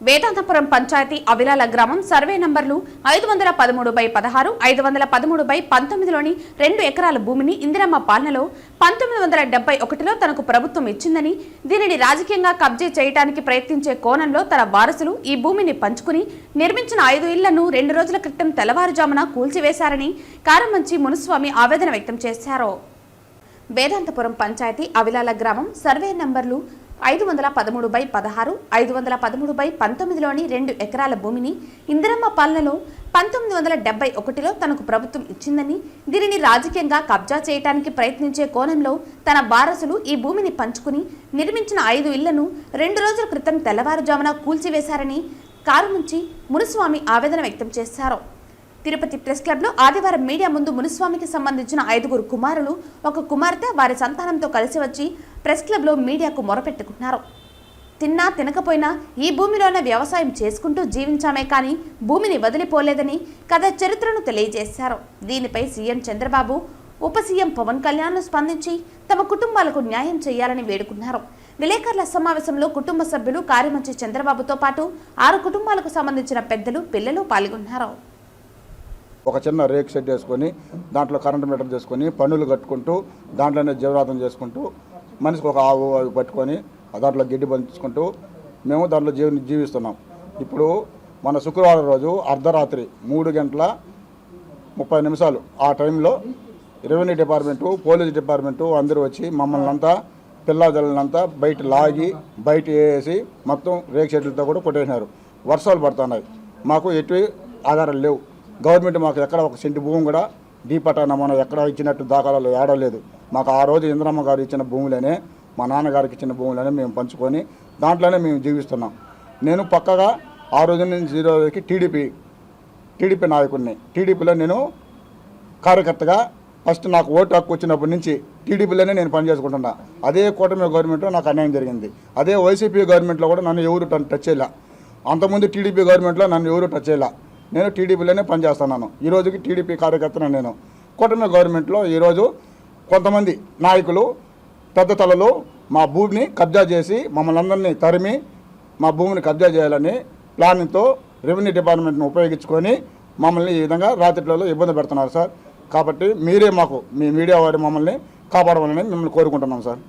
వేదాంతపురం పంచాయతీ అవిలాల గ్రామం సర్వే నంబర్లు 513/16, 513/19లోని 2 ఎకరాల భూమిని ఇందిరమ్మ పాలనలో 1971లో తనకు ప్రభుత్వం ఇచ్చిందని, దీనిని రాజకీయంగా కబ్జా చేయడానికి ప్రయత్నించే కోణంలో తన వారసులు ఈ భూమిని పంచుకుని నిర్మించిన 5 ఇళ్లను 2 రోజుల క్రితం తెల్లవారుజామున కూల్చివేశారని కారమంచి మునుస్వామి ఆవేదన వ్యక్తం చేశారు. వేదాంతపురం పంచాయతీ అవిలాల గ్రామం సర్వే నంబర్లు 513/16, 513/19లోని 2 ఎకరాల భూమిని ఇందిరమ్మ పాలనలో 1971లో తనకు ప్రభుత్వం ఇచ్చిందని, దీనిని రాజకీయంగా కబ్జా చేయడానికి ప్రయత్నించే కోణంలో తన వారసులు ఈ భూమిని పంచుకుని నిర్మించిన 5 ఇళ్లను 2 రోజుల క్రితం తెల్లవారుజామున కూల్చివేశారని కారుముంచి మునుస్వామి ఆవేదన వ్యక్తం చేశారు. తిరుపతి ప్రెస్ క్లబ్లో ఆదివారం మీడియా ముందు మునుస్వామికి సంబంధించిన 5 కుమారులు, 1 కుమార్తె వారి సంతానంతో కలిసి వచ్చి ప్రెస్ క్లబ్లో మీడియాకు మొరపెట్టుకున్నారు. తిన్నా తినకపోయినా ఈ భూమిలోనే వ్యవసాయం చేసుకుంటూ జీవించామే కానీ భూమిని వదిలిపోలేదని కథ చరిత్రను తెలియజేశారు. దీనిపై సీఎం చంద్రబాబు, ఉప సీఎం పవన్ కళ్యాణ్ స్పందించి తమ కుటుంబాలకు న్యాయం చేయాలని వేడుకున్నారు. విలేకరుల సమావేశంలో కుటుంబ సభ్యులు, కార్యమంత్రి చంద్రబాబుతో పాటు 6 కుటుంబాలకు సంబంధించిన పెద్దలు, పిల్లలు పాల్గొన్నారు. ఒక చిన్న రేక్ షెడ్ వేసుకొని దాంట్లో కరెంటు మీటర్ చేసుకొని పన్నులు కట్టుకుంటూ దాంట్లోనే జీవనాధం చేసుకుంటూ మనిషికి ఒక ఆవు అవి పట్టుకొని దాంట్లో గిడ్డి పంచుకుంటూ మేము దాంట్లో జీవిస్తున్నాం. ఇప్పుడు మన శుక్రవారం రోజు అర్ధరాత్రి 3:30 ఆ టైంలో రెవెన్యూ డిపార్ట్మెంటు, పోలీస్ డిపార్ట్మెంటు అందరూ వచ్చి మమ్మల్ని అంతా పిల్లలంతా బయట లాగి బయట వేసి మొత్తం రేక్ షెడ్లతో కూడా కొట్టేసినారు. వర్షాలు పడుతున్నాయి, మాకు ఎటువంటి ఆధారాలు లేవు. గవర్నమెంట్ మాకు ఎక్కడ 1 సెంటు భూమి కూడా డీపటా నమూనా ఎక్కడ ఇచ్చినట్టు దాఖలాలు ఏడలేదు. మాకు ఆ రోజు ఇంద్రమ్మ గారు ఇచ్చిన భూములనే, మా నాన్నగారికి ఇచ్చిన భూములనే మేము పంచుకొని దాంట్లోనే మేము జీవిస్తున్నాం. నేను పక్కగా ఆ రోజు నుంచి ఈ రోజుకి టీడీపీ నాయకుడిని. టీడీపీలో నేను కార్యకర్తగా ఫస్ట్ నాకు ఓటు హక్కు వచ్చినప్పటి నుంచి టీడీపీలోనే నేను పనిచేసుకుంటున్నా. అదే కూటమి గవర్నమెంట్లో నాకు అన్యాయం జరిగింది. అదే వైసీపీ గవర్నమెంట్లో కూడా నన్ను ఎవరు టచ్ చేయలే. అంతకుముందు టీడీపీ గవర్నమెంట్లో నన్ను ఎవరు టచ్ చేయలే. నేను టీడీపీలోనే పనిచేస్తున్నాను. ఈ రోజుకి టీడీపీ కార్యకర్తను నేను. కూటమి గవర్నమెంట్లో ఈరోజు కొంతమంది నాయకులు, పెద్ద తలలు మా భూమిని కబ్జా చేసి మమ్మల్ని అందరినీ తరిమి మా భూమిని కబ్జా చేయాలని ప్లానింగ్తో రెవెన్యూ డిపార్ట్మెంట్ని ఉపయోగించుకొని మమ్మల్ని ఈ విధంగా రాత్రిలో ఇబ్బంది పెడుతున్నారు సార్. కాబట్టి మీరే మాకు, మీ మీడియా వారి మమ్మల్ని కాపాడవాలని మిమ్మల్ని కోరుకుంటున్నాం సార్.